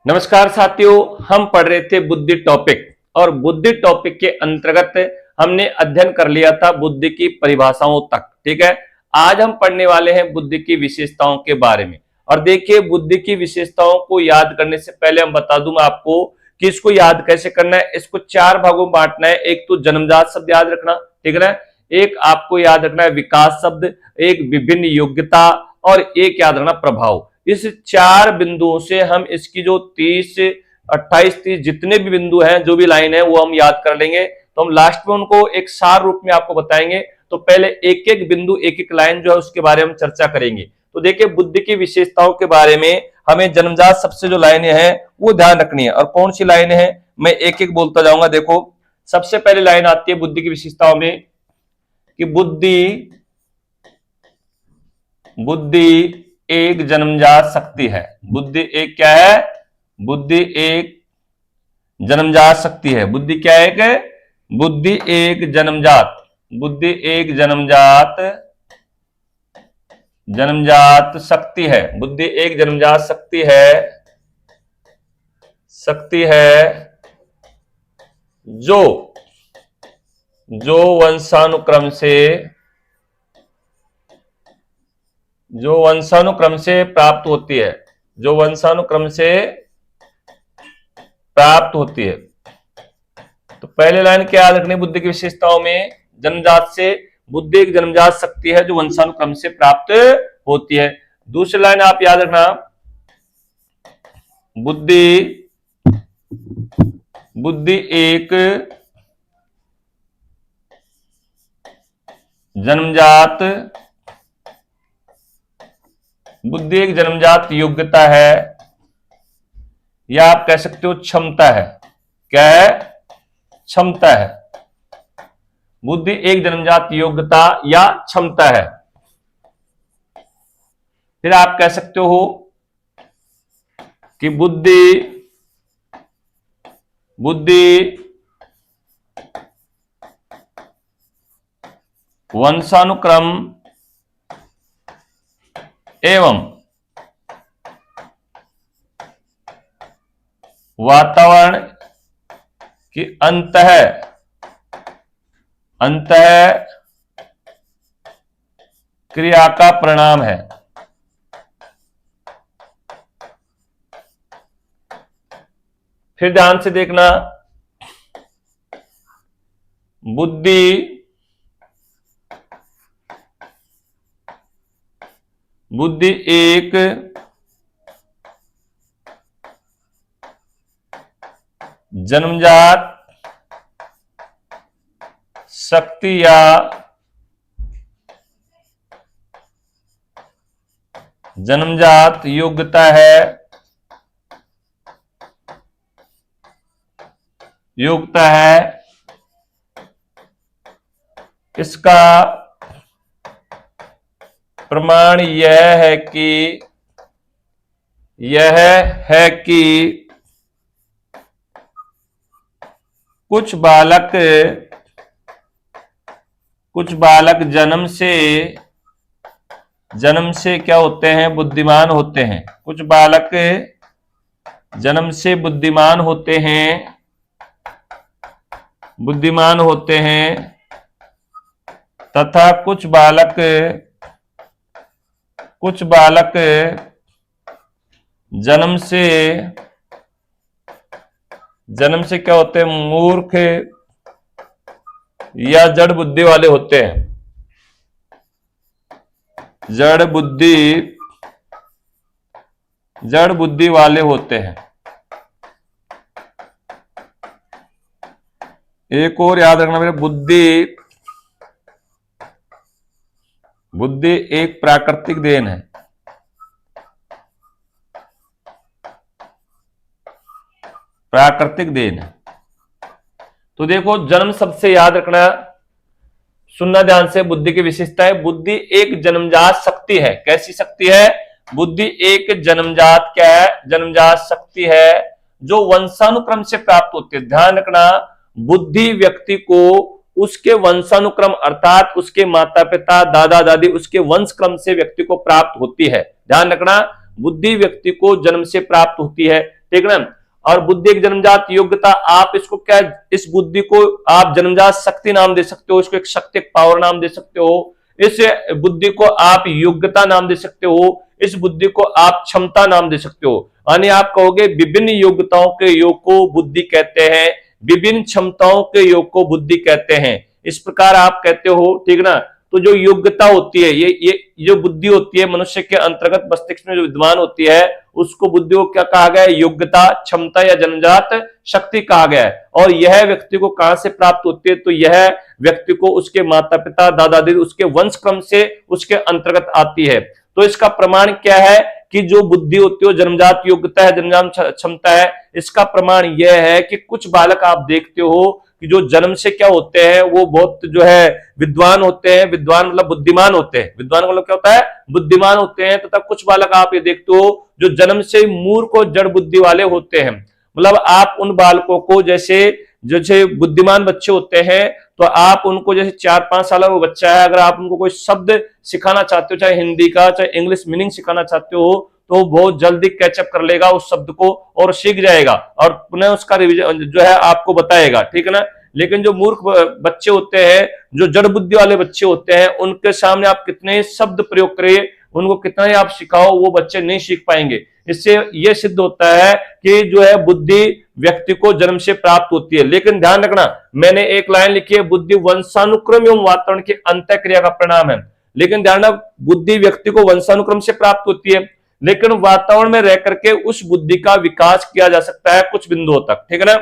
नमस्कार साथियों, हम पढ़ रहे थे बुद्धि टॉपिक और बुद्धि टॉपिक के अंतर्गत हमने अध्ययन कर लिया था बुद्धि की परिभाषाओं तक। ठीक है, आज हम पढ़ने वाले हैं बुद्धि की विशेषताओं के बारे में। और देखिए, बुद्धि की विशेषताओं को याद करने से पहले हम बता दूं मैं आपको कि इसको याद कैसे करना है। इसको चार भागों में बांटना है। एक तो जन्मजात शब्द याद रखना, ठीक है ना। एक आपको याद रखना है विकास शब्द, एक विभिन्न योग्यता और एक याद रखना प्रभाव। इस चार बिंदुओं से हम इसकी जो 30, 28, 30 जितने भी बिंदु हैं, जो भी लाइन है, वो हम याद कर लेंगे। तो हम लास्ट में उनको एक सार रूप में आपको बताएंगे। तो पहले एक एक बिंदु, एक एक लाइन जो है उसके बारे में चर्चा करेंगे। तो देखिए, बुद्धि की विशेषताओं के बारे में हमें जन्मजात सबसे जो लाइनें हैं वो ध्यान रखनी है। और कौन सी लाइनें हैं मैं एक एक बोलता जाऊंगा। देखो, सबसे पहले लाइन आती है बुद्धि की विशेषताओं में कि बुद्धि एक जन्मजात शक्ति है। बुद्धि एक क्या है? बुद्धि एक जन्मजात शक्ति है। बुद्धि क्या है? बुद्धि एक जन्मजात शक्ति है। बुद्धि एक जन्मजात शक्ति है जो वंशानुक्रम से प्राप्त होती है। तो पहले लाइन क्या याद रखनी बुद्धि की विशेषताओं में? जन्मजात से बुद्धि एक जन्मजात शक्ति है जो वंशानुक्रम से प्राप्त होती है। दूसरी लाइन आप याद रखना, बुद्धि एक जन्मजात योग्यता है, या आप कह सकते हो क्षमता है। क्या है? क्षमता है। बुद्धि एक जन्मजात योग्यता या क्षमता है। फिर आप कह सकते हो कि बुद्धि वंशानुक्रम एवं वातावरण की अंतः क्रिया का परिणाम है। फिर ध्यान से देखना, बुद्धि एक जन्मजात शक्ति या जन्मजात योग्यता है। इसका प्रमाण यह है कि कुछ बालक जन्म से क्या होते हैं? बुद्धिमान होते हैं। कुछ बालक जन्म से बुद्धिमान होते हैं तथा कुछ बालक जन्म से क्या होते हैं? मूर्ख या जड़ बुद्धि वाले होते हैं। जड़ बुद्धि वाले होते हैं। एक और याद रखना मेरे, बुद्धि एक प्राकृतिक देन है। तो देखो, जन्म सबसे याद रखना, सुनना ध्यान से। बुद्धि की विशेषता है बुद्धि एक जन्मजात शक्ति है। कैसी शक्ति है? बुद्धि एक जन्मजात क्या है? जन्मजात शक्ति है जो वंशानुक्रम से प्राप्त होती है। ध्यान रखना, बुद्धि व्यक्ति को उसके वंशानुक्रम अर्थात उसके माता पिता, दादा दादी, उसके वंश क्रम से व्यक्ति को प्राप्त होती है। ध्यान रखना, बुद्धि व्यक्ति को जन्म से प्राप्त होती है। ठीक है ना। और बुद्धि एक जन्मजात योग्यता, आप इसको क्या, इस बुद्धि को आप जन्मजात शक्ति नाम दे सकते हो, इसको एक शक्ति, एक पावर नाम दे सकते हो, इस बुद्धि को आप योग्यता नाम दे सकते हो, इस बुद्धि को आप क्षमता नाम दे सकते हो। यानी आप कहोगे विभिन्न योग्यताओं के योग को बुद्धि कहते हैं, विभिन्न क्षमताओं के योग को बुद्धि कहते हैं, इस प्रकार आप कहते हो, ठीक ना। तो जो योग्यता होती है, ये जो बुद्धि होती है मनुष्य के अंतर्गत मस्तिष्क में जो विद्यमान होती है, उसको बुद्धि को क्या कहा गया है, योग्यता, क्षमता या जन्मजात शक्ति कहा गया है। और यह व्यक्ति को कहां से प्राप्त होती है, तो यह व्यक्ति को उसके माता पिता, दादा दादी, उसके वंश क्रम से उसके अंतर्गत आती है। तो इसका प्रमाण क्या है कि जो बुद्धि होती है जन्मजात योग्यता है, जन्मजात क्षमता है। इसका प्रमाण यह है कि कुछ बालक आप देखते हो कि जो जन्म से क्या होते हैं, वो बहुत जो है विद्वान होते हैं, विद्वान मतलब बुद्धिमान होते हैं, विद्वान मतलब क्या होता है, बुद्धिमान होते हैं। तथा कुछ बालक आप ये देखते हो जो जन्म से मूर्ख और जड़ बुद्धि वाले होते हैं। मतलब आप उन बालकों को जैसे बुद्धिमान बच्चे होते हैं, तो आप उनको जैसे 4-5 साल का वो बच्चा है, अगर आप उनको कोई शब्द सिखाना चाहते हो, चाहे हिंदी का चाहे इंग्लिश मीनिंग सिखाना चाहते हो, तो बहुत जल्दी कैचअप कर लेगा उस शब्द को और सीख जाएगा और पुनः उसका रिवीजन जो है आपको बताएगा, ठीक है ना। लेकिन जो मूर्ख बच्चे होते हैं, जो जड़ बुद्धि वाले बच्चे होते हैं, उनके सामने आप कितने शब्द प्रयोग करिए, उनको कितना ही आप सिखाओ, वो बच्चे नहीं सीख पाएंगे। इससे यह सिद्ध होता है कि जो है बुद्धि व्यक्ति को जन्म से प्राप्त होती है। लेकिन ध्यान रखना, मैंने एक लाइन लिखी है, बुद्धि वंशानुक्रम एवं वातावरण की अंतःक्रिया का परिणाम है। लेकिन ध्यान रखना, बुद्धि व्यक्ति को वंशानुक्रम से प्राप्त होती है, लेकिन वातावरण में रह करके उस बुद्धि का विकास किया जा सकता है कुछ बिंदुओं तक, ठीक है ना।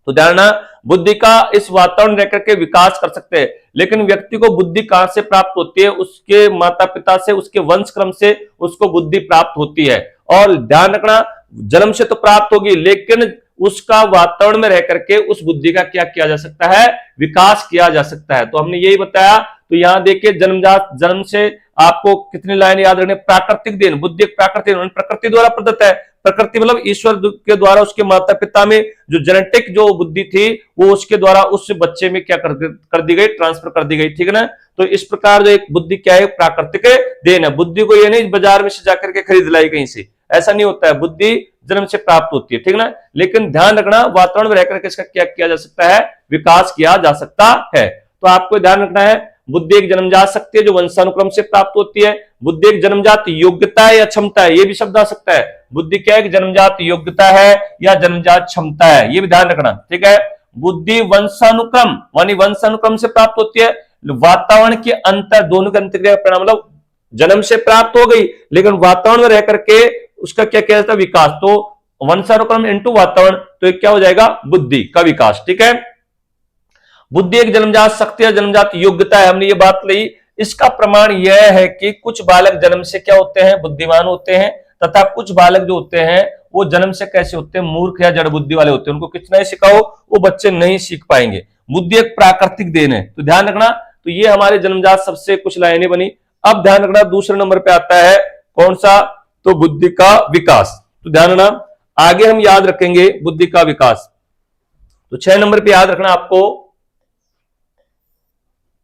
तो ध्यान रखना, बुद्धि का इस वातावरण रह करके विकास कर सकते हैं, लेकिन व्यक्ति को बुद्धि कहां से प्राप्त होती है, उसके माता पिता से, उसके वंश क्रम से उसको बुद्धि प्राप्त होती है। और ध्यान रखना, जन्म से तो प्राप्त होगी, लेकिन उसका वातावरण में रह करके उस बुद्धि का क्या किया जा सकता है, विकास किया जा सकता है। तो हमने यही बताया। तो यहां देखिए, जन्म से आपको कितनी लाइन याद रखने, प्राकृतिक देन, बुद्धि एक प्राकृतिक प्रकृति द्वारा प्रदत्त है। प्रकृति मतलब ईश्वर के द्वारा उसके माता पिता में जो जेनेटिक जो बुद्धि थी, वो उसके द्वारा उस बच्चे में क्या कर दी गई, ट्रांसफर कर दी गई, ठीक है ना। तो इस प्रकार जो एक बुद्धि क्या है, प्राकृतिक देन है। बुद्धि को ये नहीं बाजार में से जाकर के खरीद लाई कहीं से, ऐसा नहीं होता है। बुद्धि जन्म से प्राप्त होती है, ठीक है ना। लेकिन ध्यान रखना, वातावरण में रहकर के इसका क्या किया जा सकता है, विकास किया जा सकता है। तो आपको ध्यान रखना है, बुद्धि एक जन्मजात शक्ति है जो वंशानुक्रम से प्राप्त होती है। बुद्धि एक जन्मजात योग्यता है या क्षमता है, ये भी शब्द आ सकता है। बुद्धि क्या है, जन्मजात योग्यता है या जन्मजात क्षमता है, ये भी ध्यान रखना, ठीक है। बुद्धि वंशानुक्रम यानी वंशानुक्रम से प्राप्त होती है, वातावरण के अंतर, दोनों के अंतर्क्रिया परिणाम, मतलब जन्म से प्राप्त हो गई, लेकिन वातावरण में रह करके उसका क्या किया जाता है, विकास। तो वंशानुक्रम इंटू वातावरण, तो क्या हो जाएगा, बुद्धि का विकास, ठीक है। बुद्धि एक जन्मजात शक्ति या जन्मजात योग्यता है, हमने ये बात ली। इसका प्रमाण यह है कि कुछ बालक जन्म से क्या होते हैं, बुद्धिमान होते हैं, तथा कुछ बालक जो होते हैं वो जन्म से कैसे होते हैं, मूर्ख या जड़ बुद्धि वाले होते हैं। उनको कितना ही सिखाओ वो बच्चे नहीं सीख पाएंगे। बुद्धि एक प्राकृतिक देन है, तो ध्यान रखना। तो ये हमारे जन्मजात सबसे कुछ लाइनें बनी। अब ध्यान रखना, दूसरे नंबर पे आता है कौन सा, तो बुद्धि का विकास। तो ध्यान रखना, आगे हम याद रखेंगे बुद्धि का विकास। तो 6 नंबर पे याद रखना आपको,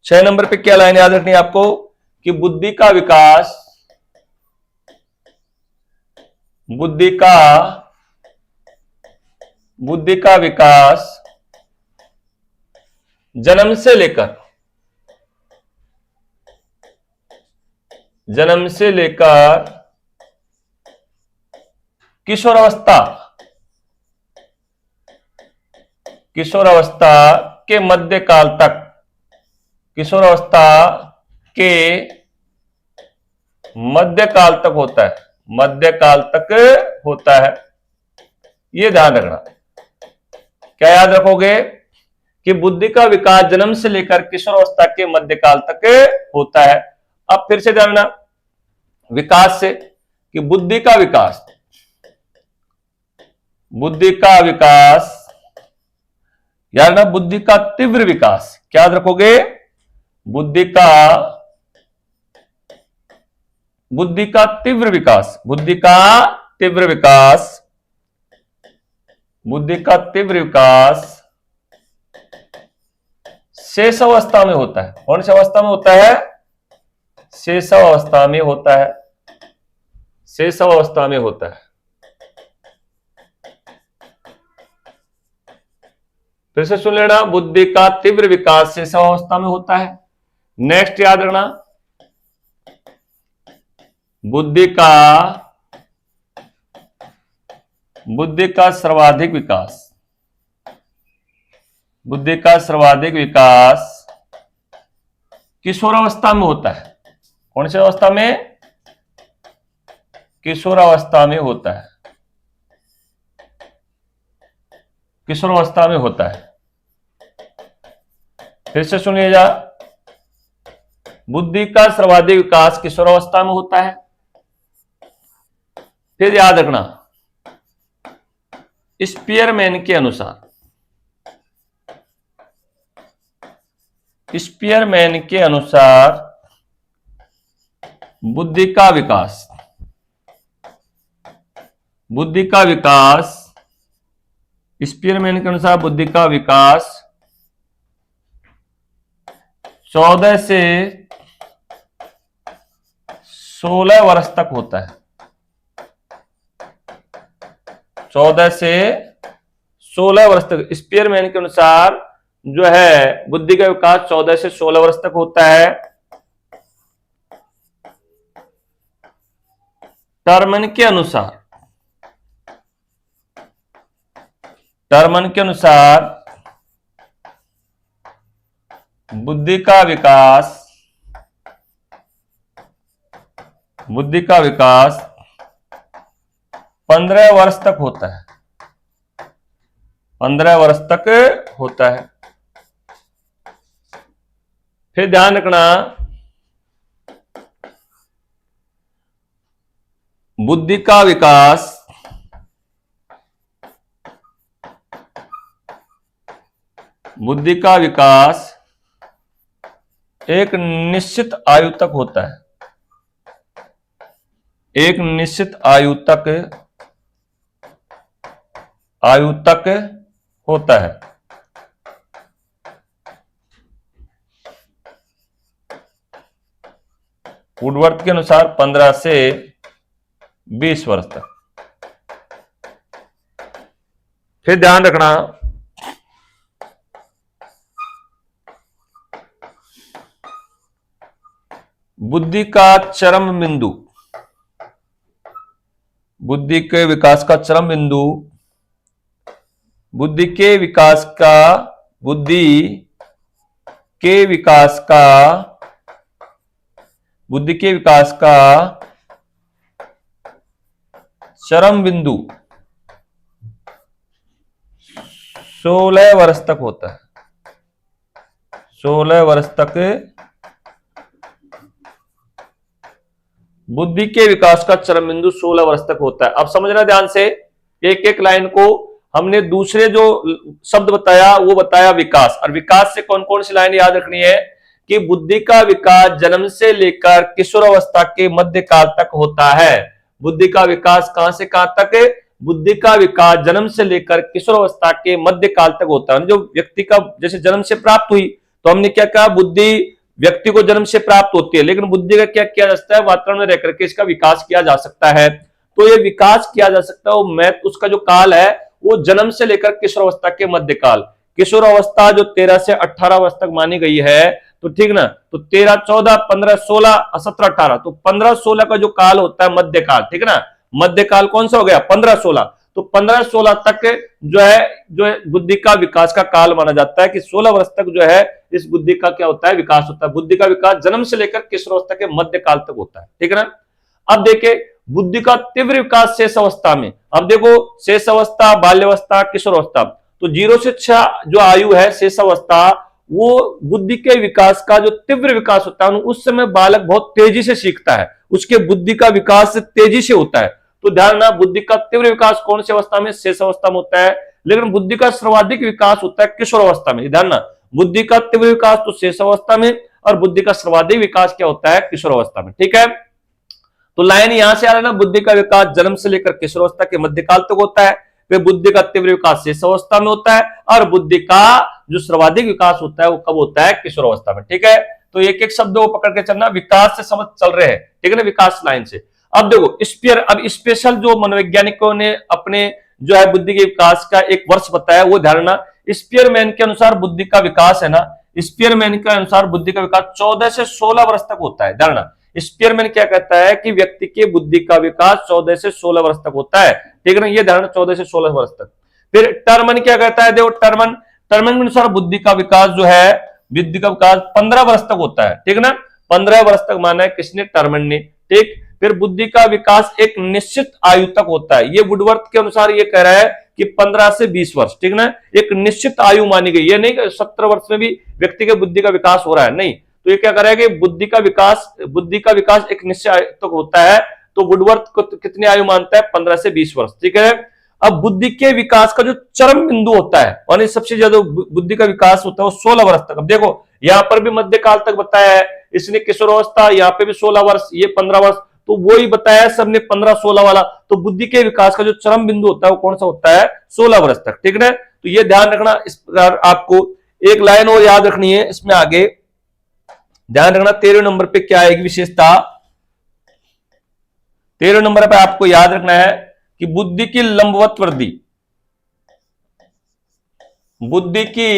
6 नंबर पे क्या लाइन याद रखनी है आपको, कि बुद्धि का विकास, बुद्धि का विकास जन्म से लेकर किशोरावस्था के मध्यकाल तक, किशोरावस्था के मध्यकाल तक होता है, मध्यकाल तक होता है। ये ध्यान रखना। क्या याद रखोगे, कि बुद्धि का विकास जन्म से लेकर किशोरावस्था के मध्यकाल तक होता है। अब फिर से ध्यान रखना, विकास से, कि बुद्धि का विकास याद रखना, बुद्धि का तीव्र विकास, क्या याद रखोगे, बुद्धि का तीव्र विकास, बुद्धि का तीव्र विकास शेष अवस्था में होता है। कौन सी अवस्था में होता है, शेष अवस्था में होता है, शेष अवस्था में होता है। फिर से सुन लेना, बुद्धि का तीव्र विकास शैशव अवस्था में होता है। नेक्स्ट याद रखना, बुद्धि का सर्वाधिक विकास, बुद्धि का सर्वाधिक विकास किशोरावस्था में होता है। कौन सी अवस्था में? किशोरावस्था में होता है, किशोरावस्था में होता है। फिर से सुनिएगा, बुद्धि का सर्वाधिक विकास किशोरावस्था में होता है। फिर याद रखना, स्पीयरमैन के अनुसार, स्पीयरमैन के अनुसार बुद्धि का विकास, बुद्धि का विकास, स्पीयरमैन के अनुसार बुद्धि का विकास 14 से 16 वर्ष तक होता है। 14 से 16 वर्ष तक स्पीयरमैन के अनुसार जो है बुद्धि का विकास 14 से 16 वर्ष तक होता है। टर्मन के अनुसार, टर्मन के अनुसार बुद्धि का विकास, बुद्धि का विकास 15 वर्ष तक होता है, 15 वर्ष तक होता है। फिर ध्यान रखना, बुद्धि का विकास बुद्धि का विकास एक निश्चित आयु तक होता है, एक निश्चित आयु तक होता है। वुडवर्थ के अनुसार 15 से 20 वर्ष तक। फिर ध्यान रखना, बुद्धि का चरम बिंदु, बुद्धि के विकास का चरम बिंदु, बुद्धि के विकास का चरम बिंदु 16 वर्ष तक होता है, 16 वर्ष तक बुद्धि के विकास का चरम बिंदु 16 वर्ष तक होता है। अब समझना ध्यान से, एक एक लाइन को हमने दूसरे जो शब्द बताया वो बताया विकास, और विकास से कौन कौन सी लाइन याद रखनी है कि बुद्धि का विकास जन्म से लेकर किशोरावस्था के मध्य काल तक होता है। बुद्धि का विकास कहां से कहां तक? बुद्धि का विकास जन्म से लेकर किशोरावस्था के मध्य काल तक होता है। जो व्यक्ति का जैसे जन्म से प्राप्त हुई तो हमने क्या कहा, बुद्धि व्यक्ति को जन्म से प्राप्त होती है, लेकिन बुद्धि का क्या किया जा सकता है? वातावरण में रह करके इसका विकास किया जा सकता है। तो ये विकास किया जा सकता है, वो मैथ उसका जो काल है वो जन्म से लेकर किशोरावस्था के मध्य काल। किशोरावस्था जो 13 से 18 वर्ष तक मानी गई है, तो ठीक ना, तो 13, 14, 15, 16, 17, 18, तो 15, 16 का जो काल होता है मध्यकाल, ठीक ना। मध्यकाल कौन सा हो गया? 15, 16। तो 15, 16 तक जो है बुद्धि का विकास का काल माना जाता है कि 16 वर्ष तक जो है इस बुद्धि का क्या होता है? विकास होता है। बुद्धि का विकास जन्म से लेकर किशोरावस्था के मध्य काल तक होता है, ठीक है ना। अब देखे बुद्धि का तीव्र विकास शेष अवस्था में। अब देखो शेष अवस्था, बाल्यावस्था, किशोरावस्था, तो 0 से 6 जो आयु है शेष अवस्था, वो बुद्धि के विकास का जो तीव्र विकास होता है उस समय बालक बहुत तेजी से सीखता है, उसके बुद्धि का विकास तेजी से होता है। तो ध्यान रखना, बुद्धि का तीव्र विकास कौन सी अवस्था में? शेष अवस्था में होता है। लेकिन बुद्धि का सर्वाधिक विकास होता है किशोरावस्था में। ध्यान रखना, बुद्धि का तीव्र विकास तो शेष अवस्था में और बुद्धि का सर्वाधिक विकास क्या होता है? किशोरावस्था में, ठीक है। तो लाइन यहां से आ रहा है ना, बुद्धि का विकास जन्म से लेकर किशोरावस्था के मध्यकाल तक होता है, फिर बुद्धि का तीव्र विकास शेष अवस्था में होता है, और बुद्धि का जो सर्वाधिक विकास होता है वो कब होता है? किशोरावस्था में, ठीक है। तो एक एक शब्द को पकड़ के चलना, विकास से समझ चल रहे हैं, ठीक है ना, विकास लाइन से। अब देखो स्पीयर, अब स्पेशल जो मनोवैज्ञानिकों ने अपने जो है बुद्धि के विकास का एक वर्ष बताया, वो ध्यान रखना, स्पीयरमैन के अनुसार बुद्धि का विकास है ना, स्पीयरमैन के अनुसार बुद्धि का विकास 14 से 16 वर्ष तक होता है। जानना स्पीयरमैन क्या कहता है कि व्यक्ति के बुद्धि का विकास 14 से 16 वर्ष तक होता है, ठीक है ना, ये धारणा 14 से 16 वर्ष तक। फिर टर्मन क्या कहता है, देखो टर्मन के अनुसार बुद्धि का विकास जो है, बुद्धि का विकास 15 वर्ष तक होता है, ठीक है ना, 15 वर्ष तक माना है किसने, टर्मन ने, ठीक। फिर बुद्धि का विकास एक निश्चित आयु तक होता है, ये वुडवर्थ के अनुसार ये कह रहा है कि 15 से 20 वर्ष, ठीक ना, एक निश्चित आयु मानी गई, ये नहीं कि 17 वर्ष में भी व्यक्ति के बुद्धि का विकास हो रहा है, नहीं। तो ये क्या कर रहा है कि बुद्धि का विकास एक निश्चित आयु तक होता है, तो वुडवर्थ को कितनी आयु मानता है, 15 से 20 वर्ष, ठीक है। अब बुद्धि के विकास का जो चरम बिंदु होता है, और सबसे ज्यादा बुद्धि का विकास होता है वो 16 वर्ष तक। अब देखो यहां पर भी मध्यकाल तक बताया है इसने, किशोरावस्था, यहाँ पे भी 16 वर्ष, ये 15 वर्ष, तो वो ही बताया सबने 15-16 वाला। तो बुद्धि के विकास का जो चरम बिंदु होता है वो कौन सा होता है, 16 वर्ष तक, ठीक है। तो ये ध्यान रखना। इस प्रकार आपको एक लाइन और याद रखनी है इसमें आगे, ध्यान रखना 13 नंबर पे क्या आएगी विशेषता, 13 नंबर पे आपको याद रखना है कि बुद्धि की लंबवत वृद्धि, बुद्धि की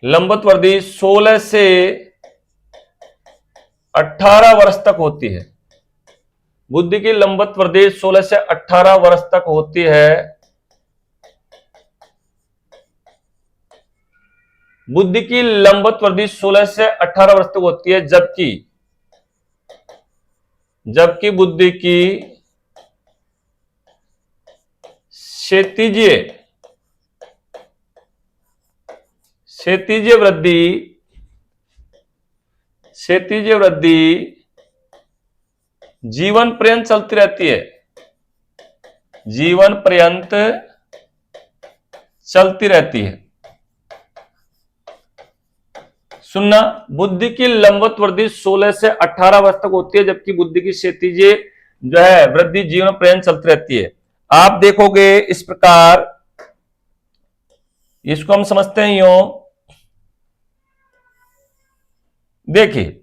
लंबवत वृद्धि 16 से 18 वर्ष तक होती है। बुद्धि की लंबवत वृद्धि 16 से 18 वर्ष तक होती है। बुद्धि की लंबवत वृद्धि 16 से 18 वर्ष तक होती है, जबकि बुद्धि की क्षैतिज वृद्धि जीवन पर्यंत चलती रहती है, सुनना, बुद्धि की लंबवत वृद्धि 16 से 18 वर्ष तक होती है, जबकि बुद्धि की क्षैतिज जो है वृद्धि जीवन पर्यंत चलती रहती है। आप देखोगे इस प्रकार, इसको हम समझते हैं यूं, देखिए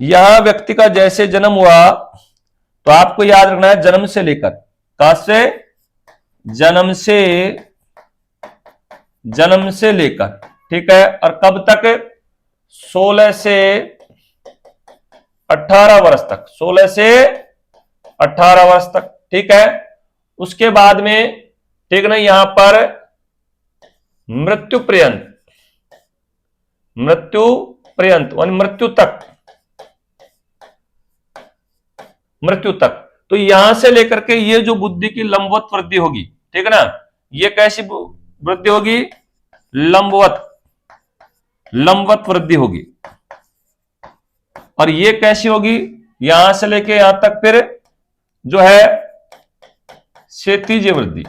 यह व्यक्ति का जैसे जन्म हुआ, तो आपको याद रखना है जन्म से लेकर, कहां से, जन्म से लेकर, ठीक है, और कब तक, 16 से 18 वर्ष तक, 16 से 18 वर्ष तक, ठीक है। उसके बाद में, ठीक ना, यहां पर मृत्यु पर्यंत यानी मृत्यु तक। तो यहां से लेकर के ये जो बुद्धि की लंबवत वृद्धि होगी, ठीक है ना, ये कैसी वृद्धि होगी, लंबवत वृद्धि होगी। और ये कैसी होगी, यहां से लेके यहां तक फिर जो है क्षैतिज वृद्धि।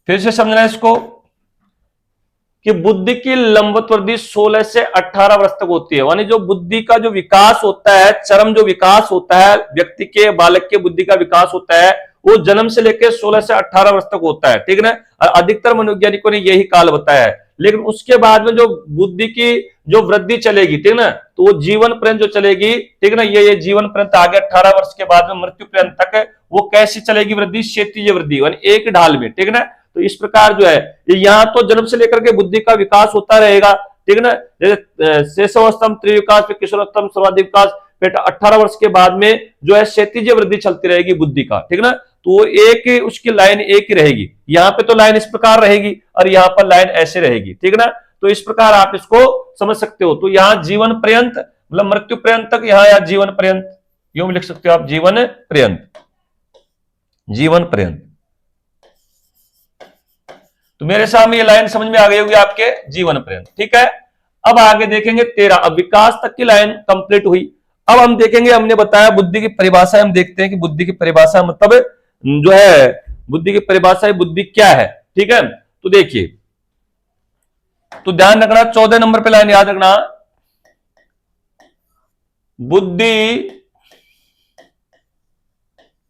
फिर से समझना इसको कि बुद्धि की लंबवत वृद्धि 16 से 18 वर्ष तक होती है, यानी जो बुद्धि का जो विकास होता है, चरम जो विकास होता है व्यक्ति के, बालक के बुद्धि का विकास होता है, वो जन्म से लेकर 16 से 18 वर्ष तक होता है, ठीक है ना। और अधिकतर मनोवैज्ञानिकों ने यही काल बताया है। लेकिन उसके बाद में जो बुद्धि की जो वृद्धि चलेगी, ठीक है ना, तो वो जीवन पर्यंत जो चलेगी, ठीक है ना, ये जीवन पर्यंत आगे 18 वर्ष के बाद में मृत्यु पर्यंत तक वो कैसी चलेगी वृद्धि, क्षैतिज वृद्धि, यानी एक ढाल में, ठीक है ना। तो इस प्रकार जो है यहां तो जन्म से लेकर के बुद्धि का विकास होता रहेगा, ठीक है ना, जैसे शैशवावस्था, त्रिविकास, फिर किशोरावस्था, सर्वाधिक विकास, फिर 18 वर्ष के बाद में जो है क्षैतिज वृद्धि चलती रहेगी बुद्धि का, ठीक है ना। तो एक उसकी लाइन एक ही रहेगी, यहाँ पे तो लाइन इस प्रकार रहेगी और यहाँ पर लाइन ऐसे रहेगी, ठीक है ना। तो इस प्रकार आप इसको समझ सकते हो। तो यहाँ जीवन पर्यंत मतलब मृत्यु पर्यंत तक, यहाँ या जीवन पर्यंत, यूं भी लिख सकते हो आप, जीवन पर्यंत। तो मेरे सामने ये लाइन समझ में आ गई होगी आपके, जीवन पर्यंत, ठीक है। अब आगे देखेंगे 13, अब विकास तक की लाइन कंप्लीट हुई। अब हम देखेंगे, हमने बताया बुद्धि की परिभाषा, हम देखते हैं कि बुद्धि की परिभाषा मतलब जो है बुद्धि की परिभाषा, बुद्धि क्या है, ठीक है। तो देखिए, तो ध्यान रखना 14 नंबर पे लाइन याद रखना,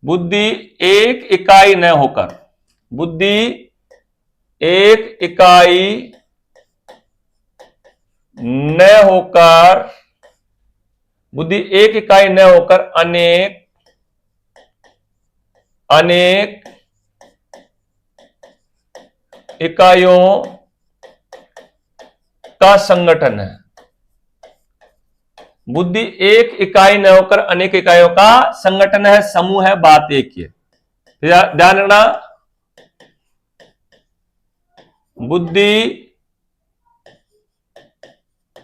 बुद्धि एक इकाई न होकर, बुद्धि एक इकाई न होकर, बुद्धि एक इकाई न होकर अनेक अनेक इकाइयों का संगठन है। बुद्धि एक इकाई न होकर अनेक इकाइयों का संगठन है, समूह है, बात एक ही है। ध्यान रखना, बुद्धि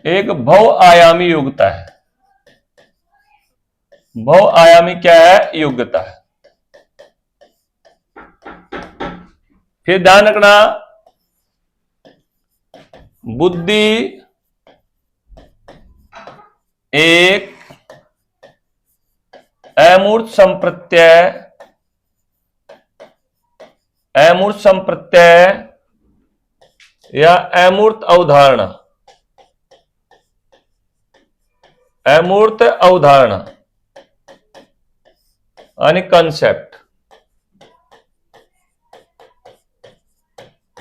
एक बहुआयामी योग्यता है। बहुआयामी क्या है? योग्यता है। फिर ध्यान रखना, बुद्धि एक अमूर्त संप्रत्यय या अमूर्त अवधारणा यानी कंसेप्ट।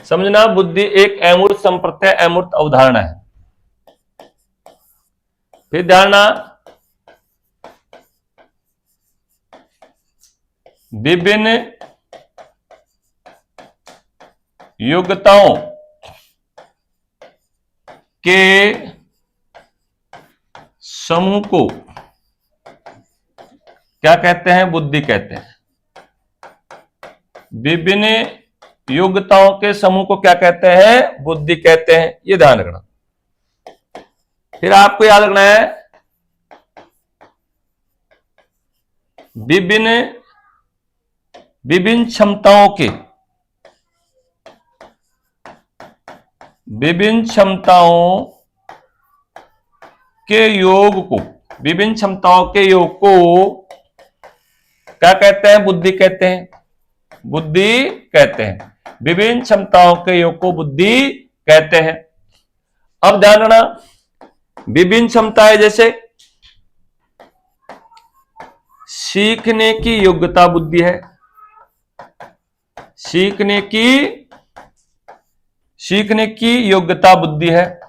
समझना, बुद्धि एक अमूर्त संप्रत्यय, अमूर्त अवधारणा है। फिर ध्यान, विभिन्न योग्यताओं के समूह को क्या कहते हैं? बुद्धि कहते हैं। विभिन्न योग्यताओं के समूह को क्या कहते हैं? बुद्धि कहते हैं। ये ध्यान रखना। फिर आपको याद रखना है, विभिन्न क्षमताओं के योग को क्या कहते हैं? बुद्धि कहते हैं। विभिन्न क्षमताओं के योग को बुद्धि कहते हैं। अब ध्यान रखना, विभिन्न क्षमताएं जैसे सीखने की योग्यता बुद्धि है। सीखने की योग्यता बुद्धि है।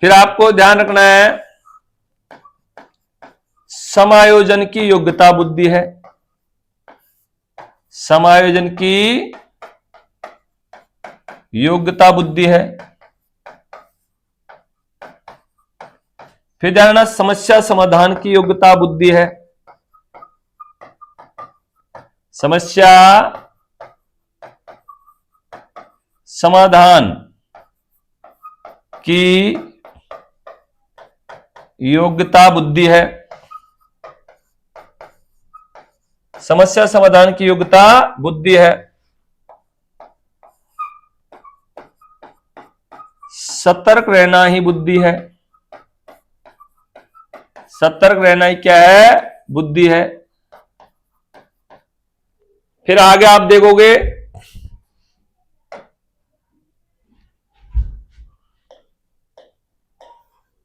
फिर आपको ध्यान रखना है, समायोजन की योग्यता बुद्धि है। समायोजन की योग्यता बुद्धि है। फिर ध्यान रखना, समस्या समाधान की योग्यता बुद्धि है। समस्या समाधान की योग्यता बुद्धि है। समस्या समाधान की योग्यता बुद्धि है। सतर्क रहना ही बुद्धि है। सतर्क रहना ही क्या है? बुद्धि है। फिर आगे आप देखोगे,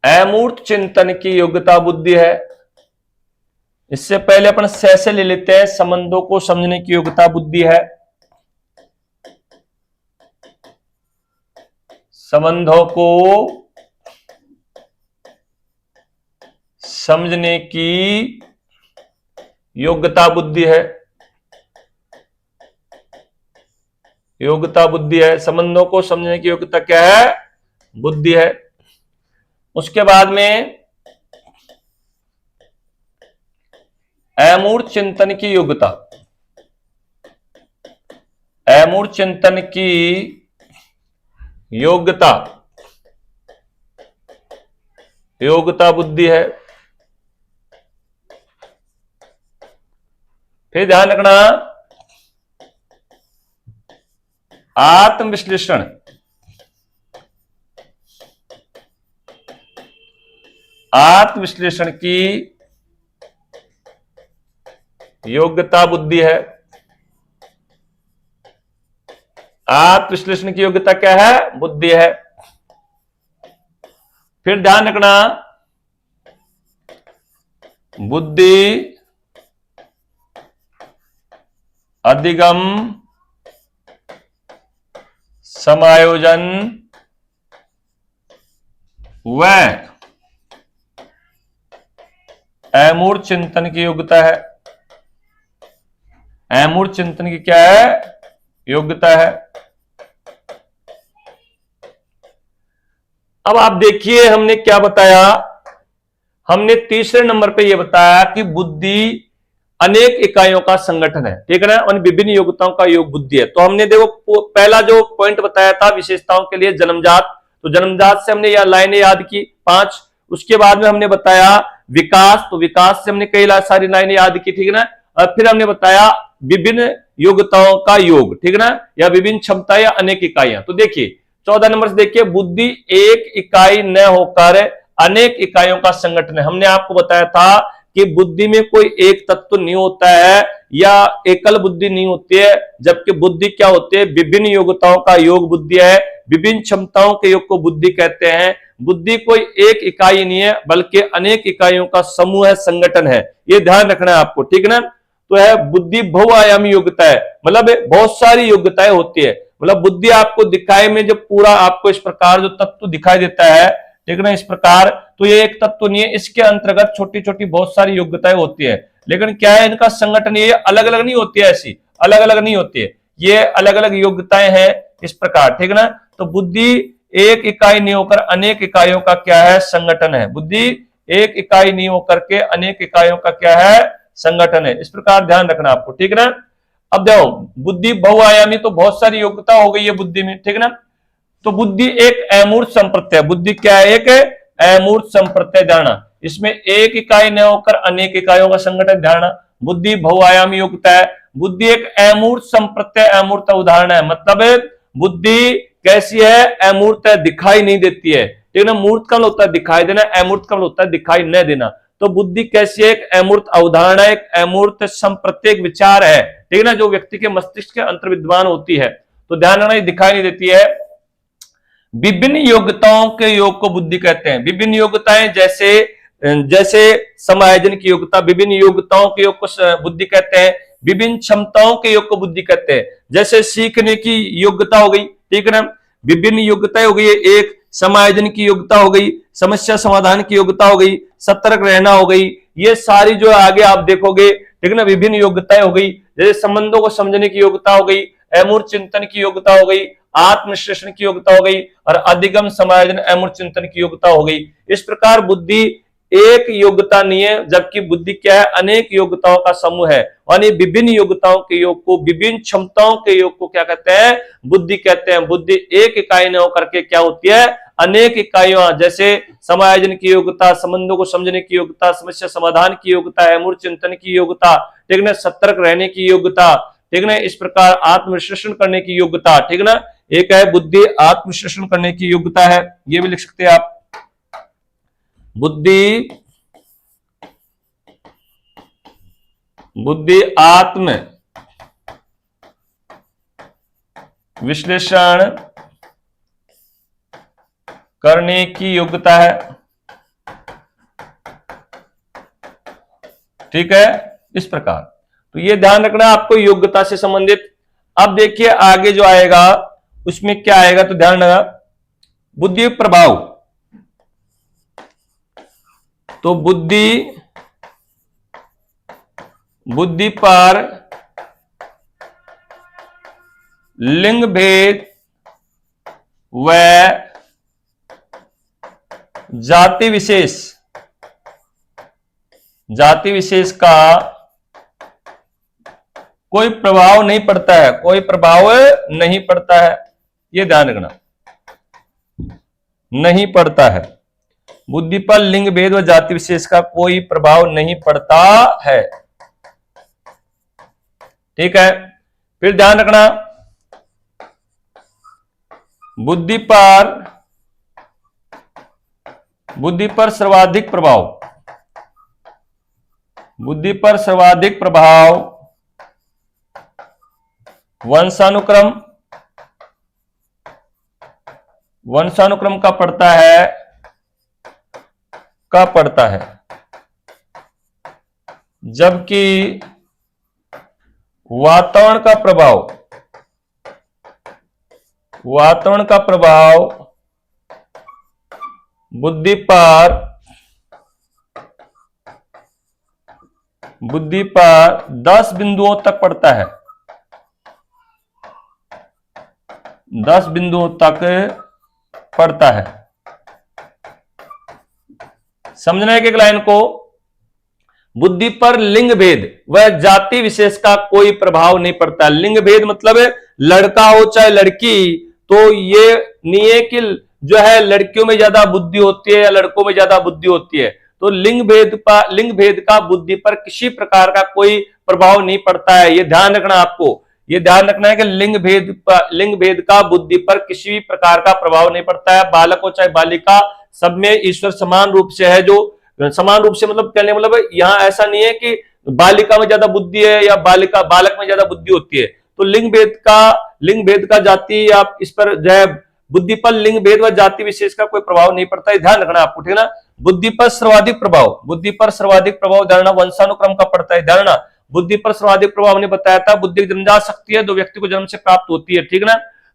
अमूर्त चिंतन की योग्यता बुद्धि है। इससे पहले अपन से ले लेते हैं, संबंधों को समझने की योग्यता बुद्धि है। संबंधों को समझने की योग्यता बुद्धि है। संबंधों को समझने की योग्यता क्या है? बुद्धि है। उसके बाद में अमूर्त चिंतन की योग्यता। अमूर्त चिंतन की योग्यता बुद्धि है। फिर ध्यान रखना, आत्मविश्लेषण की योग्यता बुद्धि है। आत्मविश्लेषण की योग्यता क्या है? बुद्धि है। फिर ध्यान रखना, बुद्धि अधिगम समायोजन व अमूर्त चिंतन की योग्यता है। अमूर्त चिंतन की क्या है? योग्यता है। अब आप देखिए हमने क्या बताया, हमने तीसरे नंबर पे यह बताया कि बुद्धि अनेक इकाइयों का संगठन है, ठीक है ना, और विभिन्न योग्यताओं का योग बुद्धि है। तो हमने देखो पहला जो पॉइंट बताया था विशेषताओं के लिए जन्मजात, तो जन्मजात से हमने यह लाइनें याद की 5। उसके बाद में हमने बताया विकास, तो विकास से हमने कई सारी लाइनें याद की, ठीक है ना। और फिर हमने बताया विभिन्न योग्यताओं का योग, ठीक है ना, या विभिन्न क्षमता या अनेक इकाइयां। तो देखिए 14 नंबर से देखिए, बुद्धि एक इकाई न होकर अनेक इकाइयों का संगठन है। हमने आपको बताया था कि बुद्धि में कोई एक तत्व नहीं होता है या एकल बुद्धि नहीं होती है, जबकि बुद्धि क्या होती है? विभिन्न योग्यताओं का योग बुद्धि है, विभिन्न क्षमताओं के योग को बुद्धि कहते हैं। बुद्धि कोई एक इकाई नहीं है बल्कि अनेक इकाइयों का समूह है, संगठन है, ये ध्यान रखना है आपको, ठीक है ना। तो है बुद्धि बहुआयामी योग्यता है, मतलब बहुत सारी योग्यताएं होती है। मतलब बुद्धि आपको दिखाई में जब पूरा आपको इस प्रकार जो तत्व दिखाई देता है, ठीक है ना, इस प्रकार, तो ये एक तत्व नहीं है, इसके अंतर्गत छोटी छोटी बहुत सारी योग्यताएं होती है। लेकिन क्या है इनका संगठन, ये अलग अलग नहीं होती है, ऐसी अलग अलग नहीं होती है, ये अलग अलग योग्यताएं हैं इस प्रकार, ठीक है ना। तो बुद्धि एक इकाई नहीं होकर अनेक इकाइयों का क्या है? संगठन है। बुद्धि एक इकाई नहीं होकर के अनेक इकाइयों का क्या है? संगठन है। इस प्रकार ध्यान रखना आपको, ठीक है ना। अब देखो बुद्धि बहुआयामी, तो बहुत सारी योग्यता हो गई है बुद्धि में, ठीक है ना। तो बुद्धि एक अमूर्त संप्रत्यय, बुद्धि क्या है? एक अमूर्त संप्रत्यय धारणा, इसमें एक इकाई न होकर अनेक इकाइयों का संगठन धारणा। बुद्धि बहुआयामी योग्यता है। बुद्धि एक अमूर्त संप्रत्यय अमूर्त उदाहरण है, मतलब बुद्धि कैसी है? अमूर्त है, दिखाई नहीं देती है, ठीक है ना। मूर्त कब होता है? दिखाई देना। अमूर्त कब होता है? दिखाई न देना। तो बुद्धि कैसी है? एक अमूर्त अवधारणा, एक अमूर्त संप्रत्यय विचार है, ठीक है ना, जो व्यक्ति के मस्तिष्क के अंतर विद्यमान होती है। तो ध्यान रखना, दिखाई नहीं देती है। विभिन्न योग्यताओं के योग को बुद्धि कहते हैं। विभिन्न योग्यताएं जैसे जैसे समायोजन की योग्यता, विभिन्न योग्यताओं के योग को बुद्धि कहते हैं। विभिन्न क्षमताओं के योग को बुद्धि कहते हैं, जैसे सीखने की योग्यता हो गई, ठीक है ना, विभिन्न योग्यताएं हो गई। एक समायोजन की योग्यता हो गई, समस्या समाधान की योग्यता हो गई, सतर्क रहना हो गई, ये सारी जो आगे आप देखोगे, ठीक है ना, विभिन्न योग्यताएं हो गई। जैसे संबंधों को समझने की योग्यता हो गई, अमूर्त चिंतन की योग्यता हो गई, आत्मविश्लेषण की योग्यता हो गई, और अधिगम समायोजन अमूर्त चिंतन की योग्यता हो गई। इस प्रकार बुद्धि एक योग्यता नहीं है, जबकि बुद्धि क्या है? अनेक योग्यताओं का समूह है। और विभिन्न योग्यताओं के योग को, विभिन्न क्षमताओं के योग को क्या कहते हैं? बुद्धि कहते हैं। बुद्धि एक इकाई न होकर के क्या होती है? अनेक इकाइयों, जैसे समायोजन की योग्यता, संबंधों को समझने की योग्यता, समस्या समाधान की योग्यता, अमूर्त चिंतन की योग्यता, ठीक है, सतर्क रहने की योग्यता, ठीक है, इस प्रकार आत्मविश्लेषण करने की योग्यता, ठीक है ना। एक है बुद्धि आत्मविश्लेषण करने की योग्यता है, ये भी लिख सकते हैं आप। बुद्धि आत्म विश्लेषण करने की योग्यता है, ठीक है, इस प्रकार। तो ये ध्यान रखना आपको योग्यता से संबंधित। अब देखिए आगे जो आएगा उसमें क्या आएगा, तो ध्यान रखना बुद्धि प्रभाव। तो बुद्धि पर लिंग भेद व जाति विशेष का कोई प्रभाव नहीं पड़ता है, कोई प्रभाव नहीं पड़ता है, यह ध्यान रखना, नहीं पड़ता है। बुद्धि पर लिंग भेद व जाति विशेष का कोई प्रभाव नहीं पड़ता है, ठीक है। फिर ध्यान रखना बुद्धि पर सर्वाधिक प्रभाव वंशानुक्रम का पड़ता है, जबकि वातावरण का प्रभाव वातावरण का प्रभाव बुद्धि पर 10 बिंदुओं तक पड़ता है, 10 बिंदुओं तक पड़ता है। समझना है कि एक लाइन को, बुद्धि पर लिंग भेद व जाति विशेष का कोई प्रभाव नहीं पड़ता। लिंग भेद मतलब लड़का हो चाहे लड़की, तो ये नहीं है कि जो है लड़कियों में ज्यादा बुद्धि होती है या लड़कों में ज्यादा बुद्धि होती है। तो लिंग भेद का बुद्धि पर किसी प्रकार का कोई प्रभाव नहीं पड़ता है। ये ध्यान रखना, आपको ये ध्यान रखना है कि लिंग भेद का बुद्धि पर किसी भी प्रकार का प्रभाव नहीं पड़ता है। बालक हो चाहे बालिका, सब में ईश्वर समान रूप से है। जो समान रूप से मतलब कहने मतलब यहाँ ऐसा नहीं है कि बालिका में ज्यादा बुद्धि है या बालक में ज्यादा बुद्धि होती है। तो लिंग भेद का जाति या इस पर जो है बुद्धि पर लिंग भेद व जाति विशेष का कोई प्रभाव नहीं पड़ता है। ध्यान रखना आपको, ठीक है ना। बुद्धि पर सर्वाधिक प्रभाव धारणा वंशानुक्रम का पड़ता है। धारणा बुद्धि पर सर्वाधिक प्रभाव ने बताया था, बुद्धि जन्मजात शक्ति है, जो व्यक्ति को जन्म से प्राप्त होती है, ठीक है ना।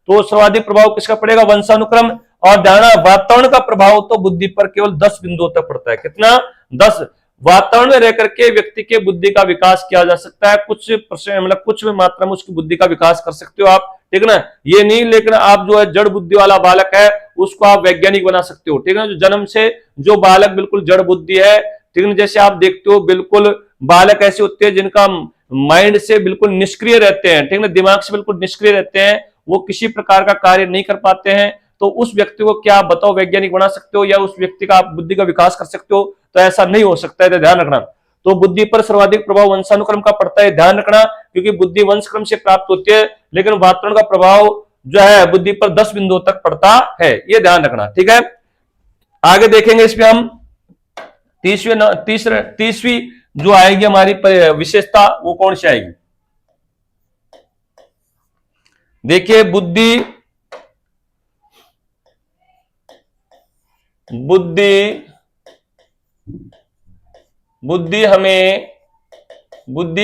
तो सर्वाधिक प्रभाव किसका पड़ेगा? वंशानुक्रम। और धारणा वातावरण का प्रभाव तो बुद्धि पर केवल 10 बिंदुओं तक पड़ता है। कितना? 10। वातावरण में रहकर के व्यक्ति के बुद्धि का विकास किया जा सकता है। कुछ मात्रा में उसकी बुद्धि का विकास कर सकते हो आप, ठीक है ना। ये नहीं लेकिन आप जो है जड़ बुद्धि वाला बालक है उसको आप वैज्ञानिक बना सकते हो, ठीक है ना। जो जन्म से जो बालक बिल्कुल जड़ बुद्धि है, ठीक है, जैसे आप देखते हो बिल्कुल बालक ऐसे होते हैं जिनका माइंड से बिल्कुल निष्क्रिय रहते हैं, ठीक है ना, दिमाग से बिल्कुल निष्क्रिय रहते हैं, वो किसी प्रकार का कार्य नहीं कर पाते हैं। तो उस व्यक्ति को क्या बताओ वैज्ञानिक बना सकते हो या उस व्यक्ति का आप बुद्धि का विकास कर सकते हो? तो ऐसा नहीं हो सकता है, तो ध्यान रखना। तो बुद्धि पर सर्वाधिक प्रभाव वंशानुक्रम का पड़ता है, ध्यान रखना, क्योंकि बुद्धि वंशक्रम से प्राप्त होती है, लेकिन वातावरण का प्रभाव जो है बुद्धि पर 10 बिंदुओं तक पड़ता है, ये ध्यान रखना, ठीक है। आगे देखेंगे इसमें हम तीसवीं जो आएगी हमारी विशेषता, वो कौन सी आएगी? देखिए बुद्धि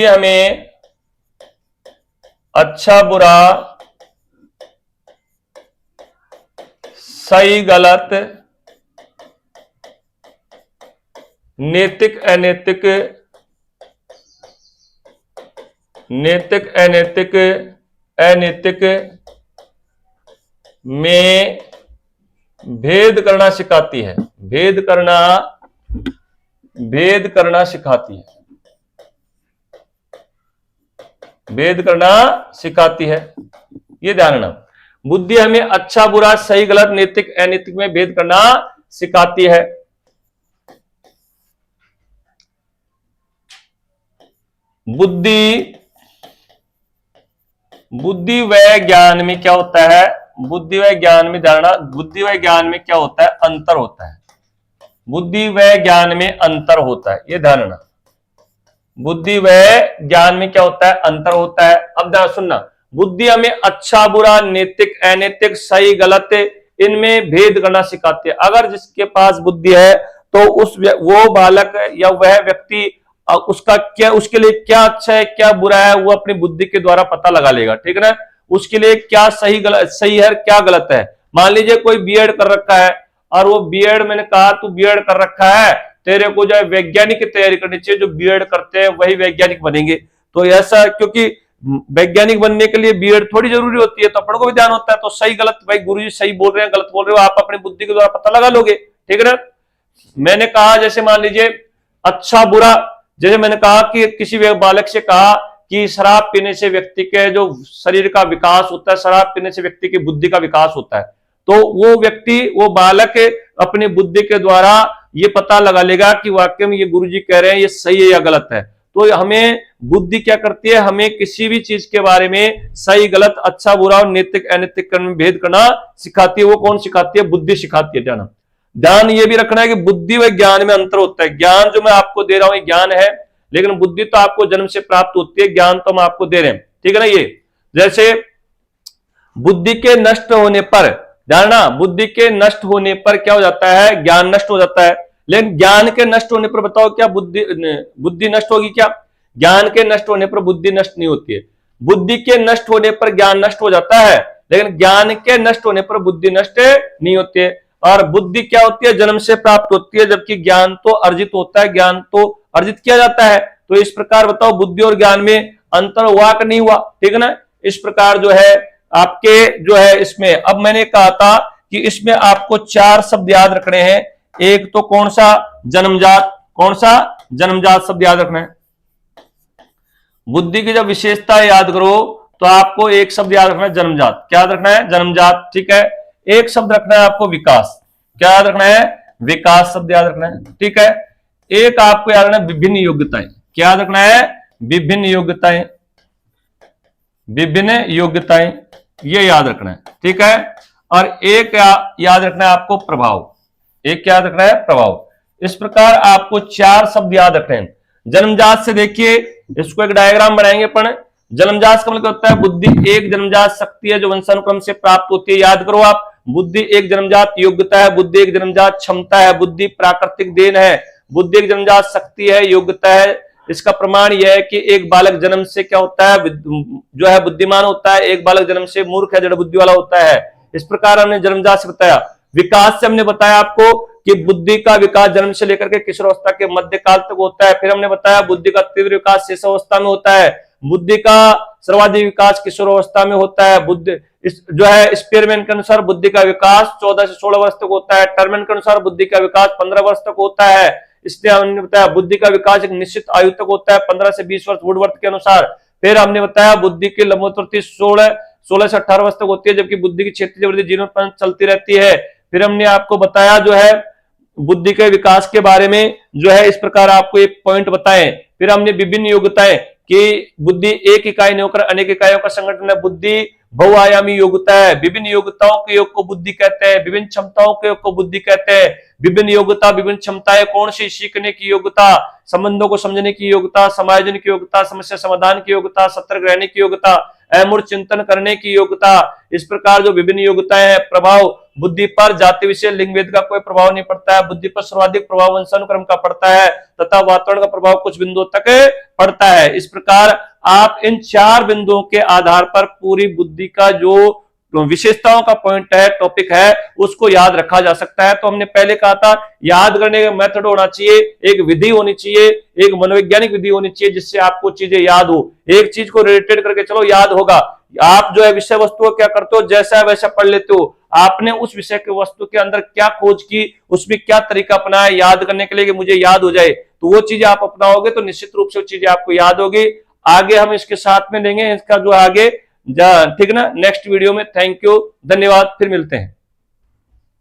हमें अच्छा बुरा, सही गलत, नैतिक अनैतिक में भेद करना सिखाती है। भेद करना सिखाती है, ये ध्यान रखना। बुद्धि हमें अच्छा बुरा, सही गलत, नैतिक अनैतिक में भेद करना सिखाती है। बुद्धि व ज्ञान में क्या होता है? बुद्धि व ज्ञान में धारणा, बुद्धि व ज्ञान में क्या होता है? अंतर होता है। बुद्धि व ज्ञान में अंतर होता है, ये ध्यान रखना। बुद्धि व ज्ञान में क्या होता है? अंतर होता है। अब ध्यान सुनना, बुद्धि हमें अच्छा बुरा, नैतिक अनैतिक, सही गलत, इनमें भेद करना सिखाती है। अगर जिसके पास बुद्धि है तो वो बालक या वह व्यक्ति उसके लिए क्या अच्छा है क्या बुरा है वो अपनी बुद्धि के द्वारा पता लगा लेगा, ठीक है ना। उसके लिए क्या सही है क्या गलत है। मान लीजिए कोई बीएड कर रखा है और वो बीएड, मैंने कहा तू बीएड कर रखा है, तेरे को जो है वैज्ञानिक की तैयारी करनी चाहिए, जो बीएड करते हैं वही वैज्ञानिक बनेंगे। तो ऐसा, क्योंकि वैज्ञानिक बनने के लिए बीएड थोड़ी जरूरी होती है, तो अपन को भी ध्यान होता है। तो सही गलत, भाई गुरुजी सही बोल रहे हैं गलत बोल रहे हो, आप अपनी बुद्धि के द्वारा पता लगा लोगे, ठीक है ना। मैंने कहा जैसे मान लीजिए अच्छा बुरा, जैसे मैंने कहा कि किसी बालक से कहा कि शराब पीने से व्यक्ति के जो शरीर का विकास होता है, शराब पीने से व्यक्ति की बुद्धि का विकास होता है, तो वो बालक अपनी बुद्धि के द्वारा ये पता लगा लेगा कि वाकई में ये गुरुजी कह रहे हैं ये सही है या गलत है। तो हमें बुद्धि क्या करती है? हमें किसी भी चीज के बारे में सही गलत, अच्छा बुरा और नैतिक अनैतिक में भेद करना सिखाती है। वो कौन सिखाती है? बुद्धि सिखाती है। ध्यान ये भी रखना है कि बुद्धि व ज्ञान में अंतर होता है। ज्ञान जो मैं आपको दे रहा हूं ये ज्ञान है, लेकिन बुद्धि तो आपको जन्म से प्राप्त होती है, ज्ञान तो हम आपको दे रहे हैं, ठीक है ना। ये जैसे बुद्धि के नष्ट होने पर, जानना, बुद्धि के नष्ट होने पर क्या हो जाता है? ज्ञान नष्ट हो जाता है। लेकिन ज्ञान के नष्ट होने पर बताओ क्या बुद्धि नष्ट होगी क्या? ज्ञान के नष्ट होने पर बुद्धि नष्ट नहीं होती है। बुद्धि के नष्ट होने पर ज्ञान नष्ट हो जाता है, लेकिन ज्ञान के नष्ट होने पर बुद्धि नष्ट नहीं होती है। और बुद्धि क्या होती है? जन्म से प्राप्त होती है, जबकि ज्ञान तो अर्जित होता है, ज्ञान तो अर्जित किया जाता है। तो इस प्रकार बताओ बुद्धि और ज्ञान में अंतर हुआ कि नहीं हुआ? ठीक है ना। इस प्रकार जो है आपके जो है इसमें, अब मैंने कहा था कि इसमें आपको 4 शब्द याद रखने हैं। एक तो कौन सा? जन्मजात। कौन सा? जन्मजात शब्द याद रखना है। बुद्धि की जब विशेषता याद करो तो आपको एक शब्द याद रखना है, जन्मजात। क्या याद रखना है? जन्मजात। ठीक है। एक शब्द रखना है आपको, विकास। क्या याद रखना है? विकास शब्द याद रखना है। ठीक है। एक आपको याद रखना है, विभिन्न योग्यताएं। क्या याद रखना है? विभिन्न योग्यताएं। विभिन्न योग्यताएं, ये याद रखना है। ठीक है। और एक याद रखना है आपको, प्रभाव। एक क्या याद रखना है? प्रभाव। इस प्रकार आपको 4 शब्द याद रखने हैं। जन्मजात से देखिए, इसको एक डायग्राम बनाएंगे अपन। जन्मजात का मतलब होता है बुद्धि एक जन्मजात शक्ति है जो वंशानुक्रम से प्राप्त होती है। याद करो आप, बुद्धि एक जन्मजात योग्यता है, बुद्धि एक जन्मजात क्षमता है, बुद्धि प्राकृतिक देन है, बुद्धि एक जन्मजात शक्ति है, योग्यता है। इसका प्रमाण यह है कि एक बालक जन्म से क्या होता है? जो है बुद्धिमान होता है। एक बालक जन्म से मूर्ख है, जड़ बुद्धि वाला होता है। इस प्रकार हमने जन्मजात से बताया। विकास से हमने बताया आपको कि बुद्धि का विकास जन्म से लेकर के किशोरावस्था के मध्य काल तक होता है। फिर हमने बताया बुद्धि का तीव्र विकास शिशुअवस्था में होता है, बुद्धि का सर्वाधिक विकास किशोरावस्था में होता है। बुद्धि जो है स्पीयरमैन के अनुसार बुद्धि का विकास 14 से 16 वर्ष तक होता है। टर्मन के अनुसार बुद्धि का विकास 15 वर्ष तक होता है। इसलिए हमने बताया बुद्धि का विकास एक निश्चित आयु तक होता है, 15 से 20 वर्ष वुडवर्थ के अनुसार। फिर हमने बताया बुद्धि की लंबोत्पत्ति 16 से 18 वर्ष तक होती है, जबकि बुद्धि की क्षेत्रीय वृद्धि जीवन पर चलती रहती है। फिर हमने आपको बताया जो है बुद्धि के विकास के बारे में जो है इस प्रकार आपको एक पॉइंट बताएं। फिर हमने विभिन्न योग्यताएं कि बुद्धि एक इकाई नहीं होकर अनेक इकाइयों का संगठन है, बुद्धि बहुआयामी योग्यता है। विभिन्न योग्यताओं के योग को बुद्धि कहते हैं, विभिन्न क्षमताओं के योग को बुद्धि कहते हैं। विभिन्न योग्यता, विभिन्न क्षमताएं कौन सी? सीखने की योग्यता, संबंधों को समझने की योग्यता, समायोजन की योग्यता, समस्या समाधान की योग्यता, सतर्क रहने की योग्यता, अमूर्त चिंतन करने की योग्यता। इस प्रकार जो विभिन्न योग्यताएं हैं, प्रभाव बुद्धि पर जाति विषय लिंग भेद का कोई प्रभाव नहीं पड़ता है। बुद्धि पर सर्वाधिक प्रभाव वंशानुक्रम का पड़ता है तथा वातावरण का प्रभाव कुछ बिंदुओं तक पड़ता है। इस प्रकार आप इन 4 बिंदुओं के आधार पर पूरी बुद्धि का जो विशेषताओं का पॉइंट है, टॉपिक है, उसको याद रखा जा सकता है। तो हमने पहले कहा था याद करने का मेथड होना चाहिए, एक विधि होनी चाहिए, एक मनोवैज्ञानिक विधि होनी चाहिए जिससे आपको चीजें याद हो। एक चीज को रिलेटेड करके चलो याद होगा। आप जो है विषय वस्तु क्या करते हो, जैसा है वैसा पढ़ लेते हो। आपने उस विषय के वस्तु के अंदर क्या खोज की, उसमें क्या तरीका अपनाया याद करने के लिए कि मुझे याद हो जाए, तो वो चीजें आप अपनाओगे तो निश्चित रूप से वो चीजें आपको याद होगी। आगे हम इसके साथ में लेंगे इसका जो आगे, ठीक ना, नेक्स्ट वीडियो में। थैंक यू, धन्यवाद, फिर मिलते हैं।